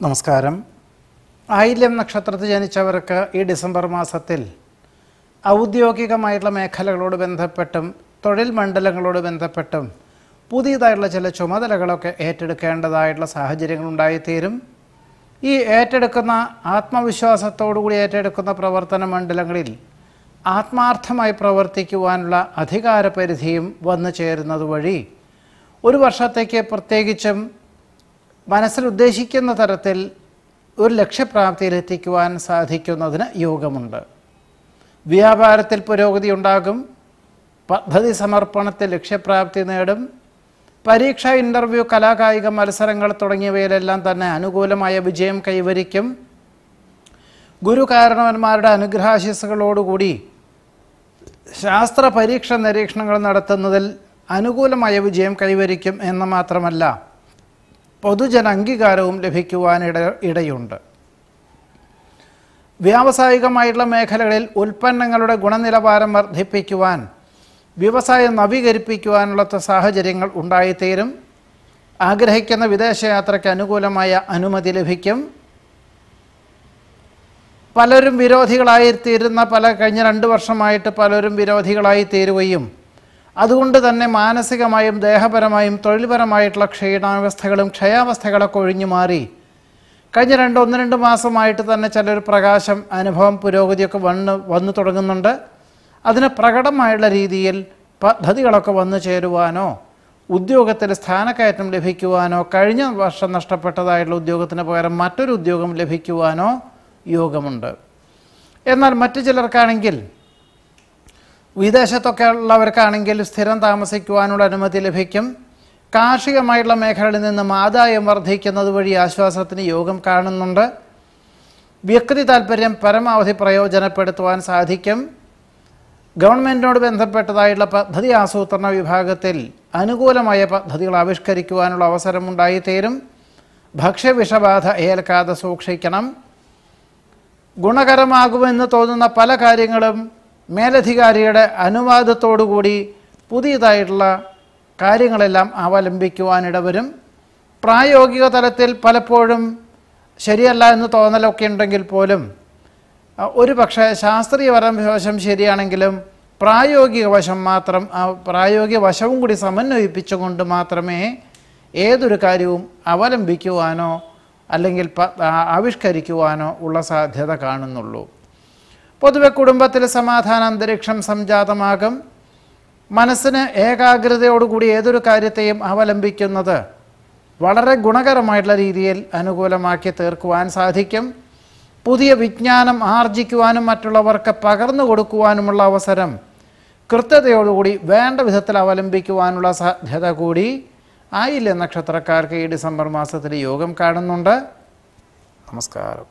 നമസ്കാരം. ആയില്യം നക്ഷത്രത്തിൽ ജനിച്ചവർക്ക് ഈ ഡിസംബർ മാസത്തിൽ ഔദ്യോഗികമായിട്ടുള്ള മേഖലകളോട് ബന്ധപ്പെട്ടും തൊഴിൽ മണ്ഡലങ്ങളോട് ബന്ധപ്പെട്ടും പുതിയതായിട്ടുള്ള ചില ചുമതലകളൊക്കെ ഏറ്റെടുക്കേണ്ടതായിട്ടുള്ള സാഹചര്യങ്ങളുണ്ടായിത്തീരും. ഈ ഏറ്റെടുക്കുന്ന ആത്മവിശ്വാസത്തോടുകൂടി ഏറ്റെടുക്കുന്ന പ്രവർത്തന മണ്ഡലങ്ങളിൽ ആത്മാർത്ഥമായി പ്രവർത്തിക്കുവാനുള്ള അധികാരപരിധിയും വന്നു ചേരുന്നത് വഴി ഒരു വർഷത്തേക്ക് പ്രത്യേകിച്ചും മനസ്സിൽ ഉദ്ദേശിക്കുന്ന തരത്തിൽ ഒരു ലക്ഷ്യപ്രാപ്തിയിലെത്തിക്കുവാൻ സാധിക്കുന്നതിന് യോഗമുണ്ട്. വ്യാപാരത്തിൽ പുരോഗതി ഉണ്ടാകും. പദ്ധതി സമർപ്പണത്തിൽ ലക്ഷ്യപ്രാപ്തി നേടും. പരീക്ഷ, ഇൻ്റർവ്യൂ, കലാകായിക മത്സരങ്ങൾ തുടങ്ങിയവയിലെല്ലാം തന്നെ അനുകൂലമായ വിജയം കൈവരിക്കും. ഗുരുകാരണവന്മാരുടെ അനുഗ്രഹാശിസ്സുകളോടുകൂടി ശാസ്ത്ര പരീക്ഷ നിരീക്ഷണങ്ങൾ നടത്തുന്നതിൽ അനുകൂലമായ വിജയം കൈവരിക്കും എന്ന് മാത്രമല്ല, പൊതുജന അംഗീകാരവും ലഭിക്കുവാനിടയുണ്ട്. വ്യാവസായികമായിട്ടുള്ള മേഖലകളിൽ ഉൽപ്പന്നങ്ങളുടെ ഗുണനിലവാരം വർദ്ധിപ്പിക്കുവാൻ, വ്യവസായം നവീകരിപ്പിക്കുവാനുള്ള സാഹചര്യങ്ങൾ ഉണ്ടായിത്തീരും. ആഗ്രഹിക്കുന്ന വിദേശയാത്രയ്ക്ക് അനുകൂലമായ അനുമതി ലഭിക്കും. പലരും വിരോധികളായിത്തീരുന്ന കഴിഞ്ഞ 2 വർഷമായിട്ട് പലരും വിരോധികളായി തീരുകയും അതുകൊണ്ട് തന്നെ മാനസികമായും ദേഹപരമായും തൊഴിൽപരമായിട്ടുള്ള ക്ഷീണാവസ്ഥകളും ക്ഷയാവസ്ഥകളൊക്കെ ഒഴിഞ്ഞു മാറി കഴിഞ്ഞ 1-2 മാസമായിട്ട് തന്നെ ചിലൊരു പ്രകാശം, അനുഭവം, പുരോഗതിയൊക്കെ വന്നു തുടങ്ങുന്നുണ്ട്. അതിന് പ്രകടമായുള്ള രീതിയിൽ പദ്ധതികളൊക്കെ വന്നു ചേരുവാനോ ഉദ്യോഗത്തിൽ സ്ഥാനക്കയറ്റം ലഭിക്കുവാനോ കഴിഞ്ഞ വർഷം നഷ്ടപ്പെട്ടതായിട്ടുള്ള ഉദ്യോഗത്തിന് പകരം മറ്റൊരു ഉദ്യോഗം ലഭിക്കുവാനോ യോഗമുണ്ട്. എന്നാൽ മറ്റു ചിലർക്കാണെങ്കിൽ, വിദേശത്തൊക്കെ ഉള്ളവർക്കാണെങ്കിൽ സ്ഥിരം താമസിക്കുവാനുള്ള അനുമതി ലഭിക്കും. കാർഷികമായിട്ടുള്ള മേഖലയിൽ നിന്നും ആദായം വർദ്ധിക്കുന്നത് വഴി ആശ്വാസത്തിന് യോഗം കാണുന്നുണ്ട്. വ്യക്തി താൽപ്പര്യം പരമാവധി പ്രയോജനപ്പെടുത്തുവാൻ സാധിക്കും. ഗവൺമെൻറ്റിനോട് ബന്ധപ്പെട്ടതായിട്ടുള്ള പദ്ധതി ആസൂത്രണ വിഭാഗത്തിൽ അനുകൂലമായ പദ്ധതികൾ ആവിഷ്കരിക്കുവാനുള്ള അവസരമുണ്ടായിത്തീരും. ഭക്ഷ്യവിഷബാധ ഏൽക്കാതെ സൂക്ഷിക്കണം. ഗുണകരമാകുമെന്ന് തോന്നുന്ന പല കാര്യങ്ങളും മേലധികാരിയുടെ അനുവാദത്തോടുകൂടി പുതിയതായിട്ടുള്ള കാര്യങ്ങളെല്ലാം അവലംബിക്കുവാനിടവരും. പ്രായോഗിക തലത്തിൽ പലപ്പോഴും ശരിയല്ല എന്ന് തോന്നലൊക്കെ ഉണ്ടെങ്കിൽ പോലും ഒരു പക്ഷേ ശാസ്ത്രീയപരവശം ശരിയാണെങ്കിലും പ്രായോഗിക വശം മാത്രം, പ്രായോഗിക വശവും കൂടി സമന്വയിപ്പിച്ചുകൊണ്ട് മാത്രമേ ഏതൊരു കാര്യവും അവലംബിക്കുവാനോ അല്ലെങ്കിൽ ആവിഷ്കരിക്കുവാനോ ഉള്ള സാധ്യത കാണുന്നുള്ളൂ. പൊതുവെ കുടുംബത്തിൽ സമാധാന അന്തരീക്ഷം സംജാതമാകും. മനസ്സിന് ഏകാഗ്രതയോടുകൂടി ഏതൊരു കാര്യത്തെയും അവലംബിക്കുന്നത് വളരെ ഗുണകരമായിട്ടുള്ള രീതിയിൽ അനുകൂലമാക്കി തീർക്കുവാൻ സാധിക്കും. പുതിയ വിജ്ഞാനം ആർജിക്കുവാനും മറ്റുള്ളവർക്ക് പകർന്നു കൊടുക്കുവാനുമുള്ള അവസരം കൃത്യതയോടുകൂടി വേണ്ട വിധത്തിൽ അവലംബിക്കുവാനുള്ള സാധ്യത കൂടി ആയില്യം നക്ഷത്രക്കാർക്ക് ഈ ഡിസംബർ മാസത്തിൽ യോഗം കാണുന്നുണ്ട്. നമസ്കാരം.